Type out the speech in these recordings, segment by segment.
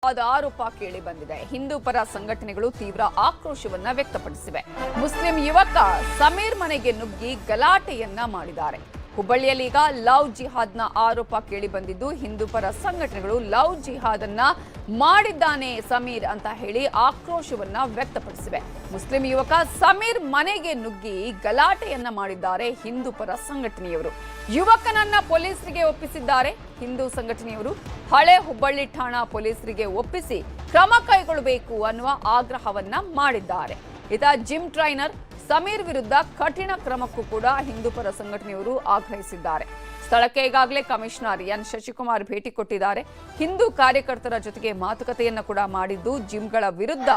ಆರೋಪ ಕೇಳಿ ಬಂದಿದೆ. ಹಿಂದೂ ಪರ ಸಂಘಟನೆಗಳು ತೀವ್ರ ಆಕ್ರೋಶವನ್ನ ವ್ಯಕ್ತಪಡಿಸಿವೆ. ಮುಸ್ಲಿಂ ಯುವಕ ಸಮೀರ್ ಮನೆಗೆ ನುಗ್ಗಿ ಗಲಾಟೆಯನ್ನ ಮಾಡಿದ್ದಾರೆ. ಹುಬ್ಬಳ್ಳಿಯಲ್ಲಿ ಈಗ ಲವ್ ಜಿಹಾದ್ನ ಆರೋಪ ಕೇಳಿ ಬಂದಿದ್ದು, ಹಿಂದೂ ಪರ ಸಂಘಟನೆಗಳು ಲವ್ ಜಿಹಾದ್ ಅನ್ನ ಮಾಡಿದ್ದಾನೆ ಸಮೀರ್ ಅಂತ ಹೇಳಿ ಆಕ್ರೋಶವನ್ನ ವ್ಯಕ್ತಪಡಿಸಿವೆ. ಮುಸ್ಲಿಂ ಯುವಕ ಸಮೀರ್ ಮನೆಗೆ ನುಗ್ಗಿ ಗಲಾಟೆಯನ್ನ ಮಾಡಿದ್ದಾರೆ ಹಿಂದೂ ಪರ ಸಂಘಟನೆಯವರು. ಯುವಕನನ್ನ ಪೊಲೀಸರಿಗೆ ಒಪ್ಪಿಸಿದ್ದಾರೆ ಹಿಂದೂ ಸಂಘಟನೆಯವರು. ಹಳೆ ಹುಬ್ಬಳ್ಳಿ ಠಾಣಾ ಪೊಲೀಸರಿಗೆ ಒಪ್ಪಿಸಿ ಕ್ರಮ ಕೈಗೊಳ್ಳಬೇಕು ಅನ್ನುವ ಆಗ್ರಹವನ್ನ ಮಾಡಿದ್ದಾರೆ. ಇತ ಜಿಮ್ ಟ್ರೈನರ್ ಸಮೀರ್ ವಿರುದ್ಧ ಕಠಿಣ ಕ್ರಮಕ್ಕೂ ಕೂಡ ಹಿಂದೂ ಪರ ಸಂಘಟನೆಯವರು ಆಗ್ರಹಿಸಿದ್ದಾರೆ. ಸ್ಥಳಕ್ಕೆ ಈಗಾಗಲೇ ಕಮಿಷನರ್ ಎನ್ ಶಶಿಕುಮಾರ್ ಭೇಟಿ ಕೊಟ್ಟಿದ್ದಾರೆ. ಹಿಂದೂ ಕಾರ್ಯಕರ್ತರ ಜೊತೆಗೆ ಮಾತುಕತೆಯನ್ನ ಕೂಡ ಮಾಡಿದ್ದು, ಜಿಮ್ಗಳ ವಿರುದ್ಧ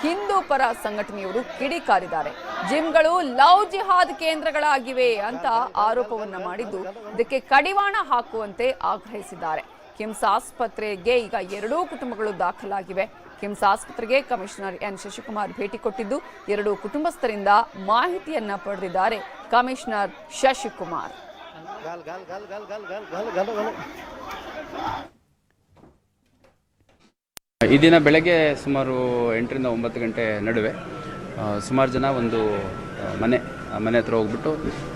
ಹಿಂದೂ ಪರ ಸಂಘಟನೆಯವರು ಕಿಡಿಕಾರಿದ್ದಾರೆ. ಜಿಮ್ಗಳು ಲವ್ ಜಿಹಾದ್ ಕೇಂದ್ರಗಳಾಗಿವೆ ಅಂತ ಆರೋಪವನ್ನ ಮಾಡಿದ್ದು, ಇದಕ್ಕೆ ಕಡಿವಾಣ ಹಾಕುವಂತೆ ಆಗ್ರಹಿಸಿದ್ದಾರೆ. ಕಿಮ್ಸ್ ಆಸ್ಪತ್ರೆಗೆ ಈಗ ಎರಡೂ ಕುಟುಂಬಗಳು ದಾಖಲಾಗಿವೆ. ಕಿಮ್ಸ್ ಆಸ್ಪತ್ರೆಗೆ ಕಮಿಷನರ್ ಎನ್ ಶಶಿಕುಮಾರ್ ಭೇಟಿ ಕೊಟ್ಟಿದ್ದು, ಎರಡೂ ಕುಟುಂಬಸ್ಥರಿಂದ ಮಾಹಿತಿಯನ್ನ ಪಡೆದಿದ್ದಾರೆ ಕಮಿಷನರ್ ಶಶಿಕುಮಾರ್. ಈ ದಿನ ಬೆಳಗ್ಗೆ ಸುಮಾರು 8ರಿಂದ 9 ಗಂಟೆ ನಡುವೆ ಸುಮಾರು ಜನ ಒಂದು ಮನೆ ಹತ್ರ ಹೋಗ್ಬಿಟ್ಟು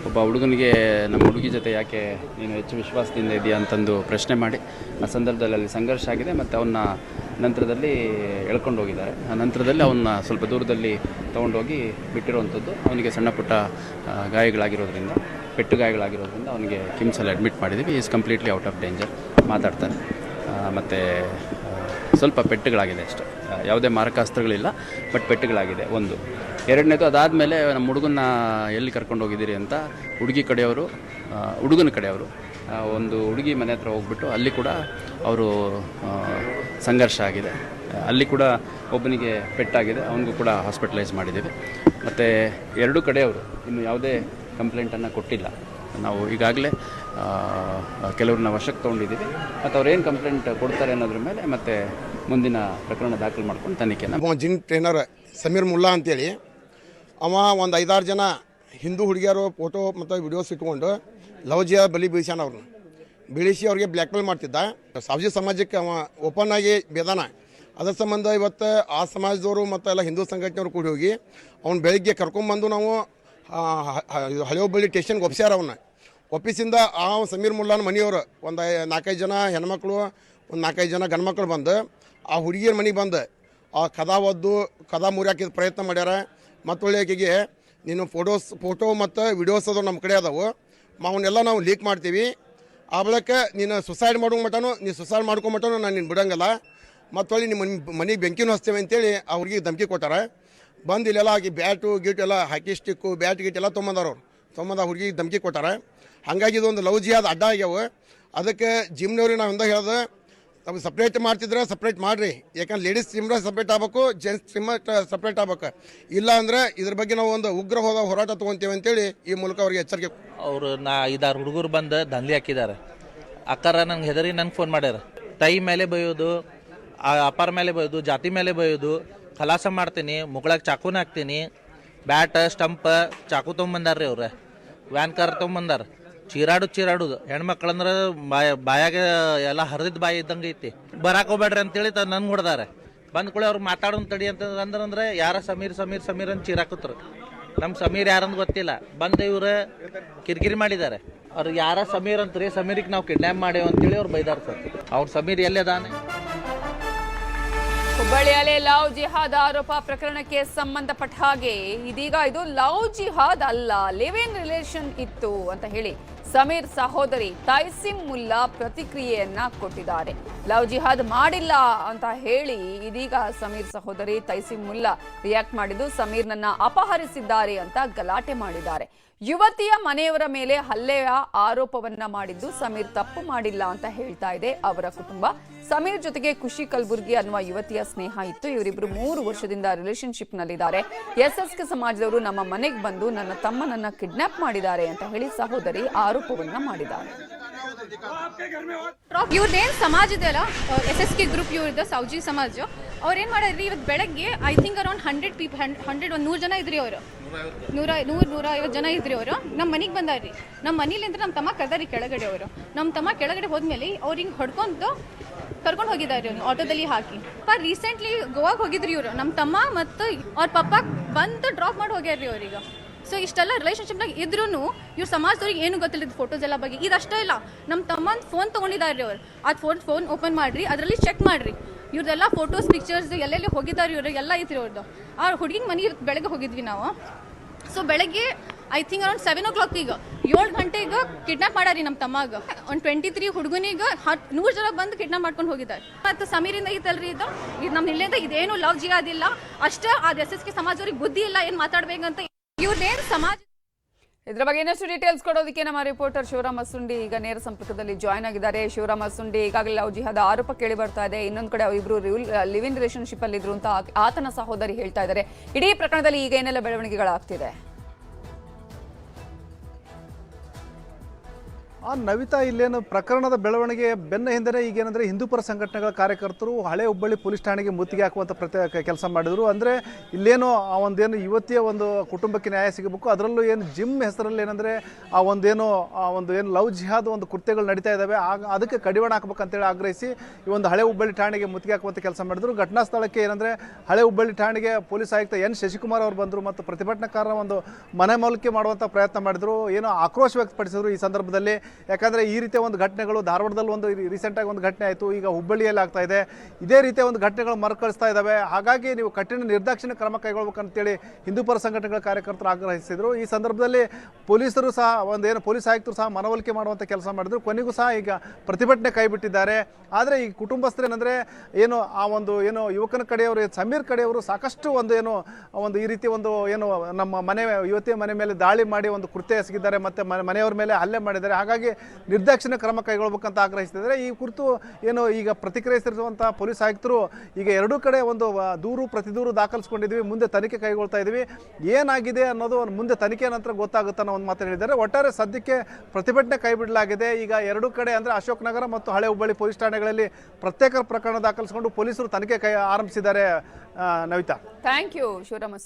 ಒಬ್ಬ ಹುಡುಗನಿಗೆ ನಮ್ಮ ಹುಡುಗಿ ಜೊತೆ ಯಾಕೆ ನೀನು ಹೆಚ್ಚು ವಿಶ್ವಾಸದಿಂದ ಇದೆಯಾ ಅಂತಂದು ಪ್ರಶ್ನೆ ಮಾಡಿ, ಆ ಸಂದರ್ಭದಲ್ಲಿ ಅಲ್ಲಿ ಸಂಘರ್ಷ ಆಗಿದೆ. ಮತ್ತು ಅವನ್ನ ನಂತರದಲ್ಲಿ ಎಳ್ಕೊಂಡು ಹೋಗಿದ್ದಾರೆ. ಆ ನಂತರದಲ್ಲಿ ಅವನ್ನ ಸ್ವಲ್ಪ ದೂರದಲ್ಲಿ ತೊಗೊಂಡೋಗಿ ಬಿಟ್ಟಿರುವಂಥದ್ದು. ಅವನಿಗೆ ಸಣ್ಣ ಪುಟ್ಟ ಗಾಯಗಳಾಗಿರೋದ್ರಿಂದ, ಪೆಟ್ಟು ಗಾಯಗಳಾಗಿರೋದ್ರಿಂದ ಅವನಿಗೆ ಕಿಮ್ಸಲ್ಲಿ ಅಡ್ಮಿಟ್ ಮಾಡಿದ್ದೀವಿ. Is completely out of danger. ಮಾತಾಡ್ತಾರೆ. ಮತ್ತು ಸ್ವಲ್ಪ ಪೆಟ್ಟುಗಳಾಗಿದೆ ಅಷ್ಟೇ, ಯಾವುದೇ ಮಾರಕಾಸ್ತ್ರಗಳಿಲ್ಲ, ಬಟ್ ಪೆಟ್ಟುಗಳಾಗಿದೆ ಒಂದು. ಎರಡನೇದು, ಅದಾದಮೇಲೆ ನಮ್ಮ ಹುಡುಗನ್ನ ಎಲ್ಲಿ ಕರ್ಕೊಂಡು ಹೋಗಿದ್ದೀರಿ ಅಂತ ಹುಡುಗನ ಕಡೆಯವರು ಒಂದು ಹುಡುಗಿ ಮನೆ ಹತ್ರ ಹೋಗ್ಬಿಟ್ಟು ಅಲ್ಲಿ ಕೂಡ ಅವರು ಸಂಘರ್ಷ ಆಗಿದೆ. ಅಲ್ಲಿ ಕೂಡ ಒಬ್ಬನಿಗೆ ಪೆಟ್ಟಾಗಿದೆ, ಅವನಿಗೂ ಕೂಡ ಹಾಸ್ಪಿಟಲೈಸ್ ಮಾಡಿದ್ದೀವಿ. ಮತ್ತು ಎರಡೂ ಕಡೆಯವರು ಇನ್ನು ಯಾವುದೇ ಕಂಪ್ಲೇಂಟನ್ನು ಕೊಟ್ಟಿಲ್ಲ. ನಾವು ಈಗಾಗಲೇ ಕೆಲವ್ರನ್ನ ವಶಕ್ಕೆ ತೊಗೊಂಡಿದ್ದೀವಿ. ಮತ್ತು ಅವ್ರೇನು ಕಂಪ್ಲೇಂಟ್ ಕೊಡ್ತಾರೆ ಅನ್ನೋದ್ರ ಮೇಲೆ ಮತ್ತೆ ಮುಂದಿನ ಪ್ರಕರಣ ದಾಖಲು ಮಾಡ್ಕೊಂಡು ತನಿಖೆನ. ಜಿಮ್ ಟ್ರೈನರ್ ಸಮೀರ್ ಮುಲ್ಲಾ ಅಂತೇಳಿ ಅವ ಒಂದು 5-6 ಜನ ಹಿಂದೂ ಹುಡುಗಿಯರು ಫೋಟೋ ಮತ್ತು ವಿಡಿಯೋಸ್ ಇಟ್ಕೊಂಡು ಲವ್ ಜಿಹಾದ್ ಬಲಿ ಬೀಳ್ಸ್ಯಾನ. ಅವ್ರನ್ನ ಬೀಳಿಸಿ ಅವ್ರಿಗೆ ಬ್ಲ್ಯಾಕ್ ಮೇಲ್ ಮಾಡ್ತಿದ್ದ. ಸಾವಜಿ ಸಮಾಜಕ್ಕೆ ಅವ ಓಪನ್ ಆಗಿ ಬೇದಾನ. ಅದರ ಸಂಬಂಧ ಇವತ್ತು ಆ ಸಮಾಜದವರು ಮತ್ತು ಎಲ್ಲ ಹಿಂದೂ ಸಂಘಟನೆಯವರು ಕೂಡಿ ಹೋಗಿ ಅವ್ನು ಬೆಳಗ್ಗೆ ಕರ್ಕೊಂಬಂದು ನಾವು ಹಳೆ ಹುಬ್ಬಳ್ಳಿ ಸ್ಟೇಷನ್ಗೆ ಒಪ್ಸ್ಯಾರ. ಅವನ್ನ ಒಪ್ಪಿಸಿಂದ ಆ ಸಮೀರ್ ಮುಲ್ಲಾನ ಮನೆಯವರು ಒಂದು 4-5 ಜನ ಹೆಣ್ಮಕ್ಳು, ಒಂದು 4-5 ಜನ ಗಂಡ್ಮಕ್ಳು ಬಂದು ಆ ಹುಡುಗಿಯರ ಮನೆಗೆ ಬಂದು ಆ ಕದ ಮುರಿಯಾಕಿದ ಪ್ರಯತ್ನ ಮಾಡ್ಯಾರ. ಮತ್ತು ಒಳ್ಳೆಯಾಕಿಗೆ ನೀನು ಫೋಟೋ ಮತ್ತು ವಿಡಿಯೋಸ್ ಅದು ನಮ್ಮ ಕಡೆ ಅದಾವು, ಅವನ್ನೆಲ್ಲ ನಾವು ಲೀಕ್ ಮಾಡ್ತೀವಿ. ಆ ಬಳಿಕ ನೀನು ಸುಸೈಡ್ ಮಾಡೋ ಮಟನು, ನೀನು ಸುಸೈಡ್ ಮಾಡ್ಕೊಂಬಿಟ್ಟನು ನಾನು ನಿನ್ನ ಬಿಡಂಗಲ್ಲ, ಮತ್ತು ಒಳ್ಳೆ ನಿಮ್ಮ ಮನೆಗೆ ಬೆಂಕಿನೂ ಹಚ್ತೇವೆ ಅಂತೇಳಿ ಆ ಹುಡುಗಿಗೆ ಧಮಕಿ ಕೊಟ್ಟಾರ. ಬಂದು ಇಲ್ಲೆಲ್ಲ ಆಗಿ ಬ್ಯಾಟು ಗೀಟು ಎಲ್ಲ ಹಾಕಿ ಸ್ಟಿಕ್ಕು ಬ್ಯಾಟ್ ಗೀಟ್ ಎಲ್ಲ ತೊಗೊಂಬಂದಾರ. ಅವ್ರು ತೊಗೊಂಬಂದು ಆ ಹುಡುಗಿಗೆ ಧಮಕಿ ಕೊಟ್ಟಾರ. ಹಾಗಾಗಿ ಇದೊಂದು ಲವ್ ಜಿಹಾದ್ ಅಡ್ಡ ಆಗ್ಯಾವ. ಅದಕ್ಕೆ ಜಿಮ್ನವ್ರಿಗೆ ನಾವು ಹಿಂದೆ ಹೇಳ್ದೆ, ನಮಗೆ ಸಪ್ರೇಟ್ ಮಾಡ್ತಿದ್ರೆ ಸಪ್ರೇಟ್ ಮಾಡಿರಿ. ಯಾಕಂದ್ರೆ ಲೇಡೀಸ್ ಸ್ಟ್ರೀಮ್ರ ಸಪ್ರೇಟ್ ಆಗ್ಬೇಕು, ಜೆಂಟ್ಸ್ ಸ್ಟ್ರೀಮ್ ಸಪ್ರೇಟ್ ಆಗ್ಬೇಕು. ಇಲ್ಲ ಅಂದರೆ ಇದ್ರ ಬಗ್ಗೆ ನಾವು ಒಂದು ಉಗ್ರ ಹೋರಾಟ ತೊಗೊತೀವಿ ಅಂತೇಳಿ ಈ ಮೂಲಕ ಅವ್ರಿಗೆ ಎಚ್ಚರಿಕೆ. ಅವರು 5-6 ಹುಡುಗರು ಬಂದು ದಂಧೆ ಹಾಕಿದ್ದಾರೆ. ಅಕ್ಕಾರ ನಂಗೆ ಹೆದರಿ ನಂಗೆ ಫೋನ್ ಮಾಡ್ಯಾರ. ಟೈ ಮೇಲೆ ಬೈಯೋದು, ಅಪ್ಪಾರ ಮೇಲೆ ಬೈಯೋದು, ಜಾತಿ ಮೇಲೆ ಬೈಯೋದು, ಖಲಾಸ ಮಾಡ್ತೀನಿ, ಮುಗಳಾಗ ಚಾಕುನ ಹಾಕ್ತೀನಿ, ಬ್ಯಾಟ್ ಸ್ಟಂಪ್ ಚಾಕು ತೊಗೊಂಬಂದಾರ ರೀ. ಅವ್ರೆ ವ್ಯಾನ್ ಕಾರ್ ತೊಗೊಂಬಂದಾರ. ಚೀರಾಡುದು ಹೆಣ್ಮಕ್ಳಂದ್ರೆ ಬಾಯಾಗ ಎಲ್ಲ ಹರಿದಿದ್ದು ಬಾಯಿ ಇದ್ದಂಗೆ ಐತಿ. ಬರಾಕ್ ಹೋಗ್ಬೇಡ್ರಿ ಅಂತೇಳಿ ನನ್ಗೆ ಹೊಡೆದಾರೆ. ಬಂದ ಕೂಡ ಅವ್ರು ಮಾತಾಡೋನ್ ತಡಿ ಅಂತಂದ್ರೆ ಯಾರ ಸಮೀರ್ ಅಂತ ಚೀರಾಕತ್ರು. ನಮ್ಮ ಸಮೀರ್ ಯಾರಂದು ಗೊತ್ತಿಲ್ಲ. ಬಂದು ಇವ್ರು ಕಿರಿಕಿರಿ ಮಾಡಿದ್ದಾರೆ. ಅವ್ರಿಗೆ ಯಾರ ಸಮೀರ್ ಅಂತ್ರಿ, ಸಮೀರಿಗೆ ನಾವು ಕಿಡ್ನ್ಯಾಪ್ ಮಾಡೇವು ಅಂತೇಳಿ ಅವ್ರು ಬೈದಾರ ಸರ್. ಅವ್ರ ಸಮೀರ್ ಎಲ್ಲದಾನೆ. ಹುಬ್ಬಳ್ಳಿಯಲ್ಲಿ ಲವ್ ಜಿಹಾದ್ ಆರೋಪ ಪ್ರಕರಣಕ್ಕೆ ಸಂಬಂಧಪಟ್ಟ ಹಾಗೆ ಇದೀಗ ಇದು ಲವ್ ಜಿಹಾದ್ ಅಲ್ಲ, ಲಿವ್ ಇನ್ ರಿಲೇಷನ್ ಇತ್ತು ಅಂತ ಹೇಳಿ ಸಮೀರ್ ಸಹೋದರಿ ತೈಸಿಮ್ ಮುಲ್ಲಾ ಪ್ರತಿಕ್ರಿಯೆಯನ್ನ ಕೊಟ್ಟಿದ್ದಾರೆ. ಲವ್ ಜಿಹಾದ್ ಮಾಡಿಲ್ಲ ಅಂತ ಹೇಳಿ ಇದೀಗ ಸಮೀರ್ ಸಹೋದರಿ ತೈಸಿಮ್ ಮುಲ್ಲಾ ರಿಯಾಕ್ಟ್ ಮಾಡಿದ್ದು, ಸಮೀರ್ನನ್ನ ಅಪಹರಿಸಿದ್ದಾರೆ ಅಂತ ಗಲಾಟೆ ಮಾಡಿದ್ದಾರೆ. ಯುವತಿಯ ಮನೆಯವರ ಮೇಲೆ ಹಲ್ಲೆಯ ಆರೋಪವನ್ನ ಮಾಡಿದ್ದು ಸಮೀರ್ ತಪ್ಪು ಮಾಡಿಲ್ಲ ಅಂತ ಹೇಳ್ತಾ ಇದೆ ಅವರ ಕುಟುಂಬ. ಸಮೀರ್ ಜೊತೆಗೆ ಖುಷಿ ಕಲ್ಬುರ್ಗಿ ಅನ್ನುವ ಯುವತಿಯ ಸ್ನೇಹ ಇತ್ತು. ಇವರಿಬ್ರು 3 ವರ್ಷದಿಂದ ರಿಲೇಶನ್ಶಿಪ್ ನಲ್ಲಿದ್ದಾರೆ. SSK ಸಮಾಜದವರು ನಮ್ಮ ಮನೆಗೆ ಬಂದು ನನ್ನ ತಮ್ಮನನ್ನ ಕಿಡ್ನಾಪ್ ಮಾಡಿದ್ದಾರೆ ಅಂತ ಹೇಳಿ ಸಹೋದರಿ ಆರೋಪವನ್ನ ಮಾಡಿದ್ದಾರೆ. ಇವ್ರದ್ದೇನು ಸಮಾಜ ಇದೆಯಲ್ಲ, SSK ಗ್ರೂಪ್ ಇವ್ರದ್ದು ಸೌಜಿ ಸಮಾಜ, ಅವ್ರೇನು ಮಾಡಿದ್ರಿ ಇವತ್ತು ಬೆಳಗ್ಗೆ ಐ ಥಿಂಕ್ ಅರೌಂಡ್ 100 ಜನ ಇದ್ರಿ. ಅವರು 150 ಜನ ಇದ್ರಿ. ಅವರು ನಮ್ಮ ಮನೆಗೆ ಬಂದಾರ್ರಿ. ನಮ್ಮ ಮನೇಲಿಂದ ನಮ್ಮ ತಮ್ಮ ಕರ್ದಾರಿ ಕೆಳಗಡೆ. ಅವರು ನಮ್ಮ ತಮ್ಮ ಕೆಳಗಡೆ ಹೋದ್ಮೇಲೆ ಅವ್ರು ಹಿಂಗೆ ಹೊಡ್ಕೊಂಡು ಕರ್ಕೊಂಡು ಹೋಗಿದ್ದಾರೆ ಇವ್ನು ಆಟೋದಲ್ಲಿ ಹಾಕಿ. ರೀಸೆಂಟ್ಲಿ ಗೋವಾಗೆ ಹೋಗಿದ್ರಿ ಇವರು, ನಮ್ಮ ತಮ್ಮ ಮತ್ತು ಅವ್ರ ಪಪ್ಪ ಬಂದು ಡ್ರಾಪ್ ಮಾಡಿ ಹೋಗ್ಯಾರ್ರಿ ಅವ್ರಿಗೆ. ಸೊ ಇಷ್ಟೆಲ್ಲ ರಿಲೇಷನ್ಶಿಪ್ನಾಗ ಇದ್ರೂ ಇವ್ರು ಸಮಾಜದವ್ರಿಗೆ ಏನು ಗೊತ್ತಿಲ್ಲ ಫೋಟೋಸ್ ಎಲ್ಲ ಬಗ್ಗೆ. ಇದಷ್ಟೇ ಇಲ್ಲ, ನಮ್ಮ ತಮ್ಮನ ಫೋನ್ ತೊಗೊಂಡಿದ್ದಾರೆ ಅವ್ರು, ಅದು ಫೋನ್ ಓಪನ್ ಮಾಡಿರಿ, ಅದರಲ್ಲಿ ಚೆಕ್ ಮಾಡಿರಿ ಇವ್ರದೆಲ್ಲ ಫೋಟೋಸ್ ಪಿಕ್ಚರ್ಸ್ ಎಲ್ಲೆಲ್ಲಿ ಹೋಗಿದ್ದಾರೆ ಇವರು ಎಲ್ಲ ಐತ್ರಿ ಅವ್ರದ್ದು. ಆ ಹುಡುಗಿನ ಮನೆಗೆ ಬೆಳಗ್ಗೆ ಹೋಗಿದ್ವಿ ನಾವು. ಸೊ ಬೆಳಗ್ಗೆ ಐ ಥಿಂಕ್ ಅರೌಂಡ್ 7 o'clock ಈಗ 7 ಗಂಟೆಗೆ ಕಿಡ್ನಾಪ್ ಮಾಡಾರಿ ನಮ್ಮ ತಮ್ಮಾಗ. ಒಂದು 23 ಹುಡುಗನಿಗೆ 100 ಜನ ಬಂದು ಕಿಡ್ನಾಪ್ ಮಾಡ್ಕೊಂಡು ಹೋಗಿದ್ದಾರೆ. ಮತ್ತು ಸಮೀರಿಂದ ಐತಲ್ರಿ ಇದು ನಮ್ಮ ಇಲ್ಲಿಂದ ಇದೇನು ಲವ್ ಜಿಯಾದಿಲ್ಲ ಅಷ್ಟೇ. ಅದು SSK ಸಮಾಜದವ್ರಿಗೆ ಬುದ್ಧಿ ಇಲ್ಲ ಏನು ಮಾತಾಡ್ಬೇಕಂತ. ಇವ್ರದ್ದೇನು ಸಮಾಜ ಇದರ ಬಗ್ಗೆ ಇನ್ನಷ್ಟು ಡೀಟೇಲ್ಸ್ ಕೊಡೋದಕ್ಕೆ ನಮ್ಮ ರಿಪೋರ್ಟರ್ ಶಿವರಾಮ್ ಅಸುಂಡಿ ಈಗ ನೇರ ಸಂಪರ್ಕದಲ್ಲಿ ಜಾಯ್ನ್ ಆಗಿದ್ದಾರೆ. ಶಿವರಾಮ್ ಅಸುಂಡಿ, ಈಗಾಗಲೇ ಲವ್ ಜಿಹಾದ್ ಆರೋಪ ಕೇಳಿ ಬರ್ತಾ ಇದೆ. ಇನ್ನೊಂದು ಕಡೆ ಇಬ್ರು ಲಿವ್ ಇನ್ ರಿಲೇಶನ್ಶಿಪ್ ಅಲ್ಲಿ ಇದ್ರು ಅಂತ ಆತನ ಸಹೋದರಿ ಹೇಳ್ತಾ ಇದ್ದಾರೆ. ಇಡೀ ಪ್ರಕರಣದಲ್ಲಿ ಈಗ ಏನೆಲ್ಲ ಬೆಳವಣಿಗೆಗಳಾಗ್ತಿದೆ? ನವಿತಾ, ಇಲ್ಲೇನು ಪ್ರಕರಣದ ಬೆಳವಣಿಗೆ ಬೆನ್ನ ಹಿಂದೆ ಈಗೇನಂದರೆ ಹಿಂದೂಪರ ಸಂಘಟನೆಗಳ ಕಾರ್ಯಕರ್ತರು ಹಳೆ ಹುಬ್ಬಳ್ಳಿ ಪೊಲೀಸ್ ಠಾಣೆಗೆ ಮುತ್ತಿಗೆ ಹಾಕುವಂಥ ಕೆಲಸ ಮಾಡಿದರು. ಅಂದರೆ ಇಲ್ಲೇನು ಆ ಒಂದೇನು ಯುವತಿಯ ಒಂದು ಕುಟುಂಬಕ್ಕೆ ನ್ಯಾಯ ಸಿಗಬೇಕು, ಅದರಲ್ಲೂ ಏನು ಜಿಮ್ ಹೆಸರಲ್ಲಿ ಏನಂದರೆ ಆ ಒಂದು ಲವ್ ಜಿಹಾದ್ ಒಂದು ಕೃತ್ಯಗಳು ನಡೀತಾ ಇದ್ದಾವೆ, ಅದಕ್ಕೆ ಕಡಿವಾಣ ಹಾಕಬೇಕಂತೇಳಿ ಆಗ್ರಹಿಸಿ ಈ ಒಂದು ಹಳೆ ಹುಬ್ಬಳ್ಳಿ ಠಾಣೆಗೆ ಮುತ್ತಿಗೆ ಹಾಕುವಂಥ ಕೆಲಸ ಮಾಡಿದರು. ಘಟನಾ ಸ್ಥಳಕ್ಕೆ ಏನಂದರೆ ಹಳೆ ಹುಬ್ಬಳ್ಳಿ ಠಾಣೆಗೆ ಪೊಲೀಸ್ ಆಯುಕ್ತ ಎನ್ ಶಶಿಕುಮಾರ್ ಅವರು ಬಂದರು ಮತ್ತು ಪ್ರತಿಭಟನಾಕಾರರ ಒಂದು ಮನೆ ಮೌಲ್ಯಕ್ಕೆ ಮಾಡುವಂಥ ಪ್ರಯತ್ನ ಮಾಡಿದರು. ಏನೋ ಆಕ್ರೋಶ ವ್ಯಕ್ತಪಡಿಸಿದರು ಈ ಸಂದರ್ಭದಲ್ಲಿ. ಯಾಕಂದರೆ ಈ ರೀತಿಯ ಒಂದು ಘಟನೆಗಳು ಧಾರವಾಡದಲ್ಲಿ ಒಂದು ರೀಸೆಂಟಾಗಿ ಒಂದು ಘಟನೆ ಆಯಿತು, ಈಗ ಹುಬ್ಬಳ್ಳಿಯಲ್ಲಿ ಆಗ್ತಾ ಇದೆ. ಇದೇ ರೀತಿಯ ಒಂದು ಘಟನೆಗಳು ಮರುಕಳಿಸ್ತಾ ಇದ್ದಾವೆ. ಹಾಗಾಗಿ ನೀವು ಕಠಿಣ ನಿರ್ದಾಕ್ಷಿಣ್ಯ ಕ್ರಮ ಕೈಗೊಳ್ಬೇಕಂತೇಳಿ ಹಿಂದೂಪರ ಸಂಘಟನೆಗಳ ಕಾರ್ಯಕರ್ತರು ಆಗ್ರಹಿಸಿದರು. ಈ ಸಂದರ್ಭದಲ್ಲಿ ಪೊಲೀಸರು ಸಹ ಪೊಲೀಸ್ ಆಯುಕ್ತರು ಸಹ ಮನವೊಲಿಕೆ ಮಾಡುವಂಥ ಕೆಲಸ ಮಾಡಿದ್ರು. ಕೊನೆಗೂ ಸಹ ಈಗ ಪ್ರತಿಭಟನೆ ಕೈಬಿಟ್ಟಿದ್ದಾರೆ. ಆದರೆ ಈ ಕುಟುಂಬಸ್ಥರು ಏನಂದರೆ ಏನು ಯುವಕನ ಕಡೆಯವರು ಸಮೀರ್ ಕಡೆಯವರು ಸಾಕಷ್ಟು ಒಂದು ಈ ರೀತಿ ನಮ್ಮ ಯುವತಿಯ ಮನೆ ಮೇಲೆ ದಾಳಿ ಮಾಡಿ ಒಂದು ಕೃತ್ಯ ಎಸಗಿದ್ದಾರೆ ಮತ್ತು ಮನೆಯವರ ಮೇಲೆ ಹಲ್ಲೆ ಮಾಡಿದ್ದಾರೆ. ಹಾಗಾಗಿ ನಿರ್ದಾಕ್ಷಿಣ್ಯ ಕ್ರಮ ಕೈಗೊಳ್ಳಬೇಕಂತ ಆಗ್ರಹಿಸಿದ್ದಾರೆ. ಈ ಕುರಿತು ಈಗ ಪ್ರತಿಕ್ರಿಯಿಸಿರುವಂಥ ಪೊಲೀಸ್ ಆಯುಕ್ತರು ಈಗ ಎರಡೂ ಕಡೆ ಒಂದು ಪ್ರತಿದೂರು ದಾಖಲಿಸ್ಕೊಂಡಿದ್ವಿ, ಮುಂದೆ ತನಿಖೆ ಕೈಗೊಳ್ತಾ ಇದ್ವಿ, ಏನಾಗಿದೆ ಅನ್ನೋದು ಮುಂದೆ ತನಿಖೆ ನಂತರ ಗೊತ್ತಾಗುತ್ತೆ ಅನ್ನೋ ಒಂದು ಮಾತು ಹೇಳಿದ್ದಾರೆ. ಒಟ್ಟಾರೆ ಸದ್ಯಕ್ಕೆ ಪ್ರತಿಭಟನೆ ಕೈಬಿಡಲಾಗಿದೆ. ಈಗ ಎರಡೂ ಕಡೆ ಅಂದರೆ ಅಶೋಕ್ ನಗರ ಮತ್ತು ಹಳೆ ಹುಬ್ಬಳ್ಳಿ ಪೊಲೀಸ್ ಠಾಣೆಗಳಲ್ಲಿ ಪ್ರತ್ಯೇಕ ಪ್ರಕರಣ ದಾಖಲಿಸಿಕೊಂಡು ಪೊಲೀಸರು ತನಿಖೆ ಆರಂಭಿಸಿದ್ದಾರೆ. Navita, thank you Shivaram ಅಸುಂಡಿ.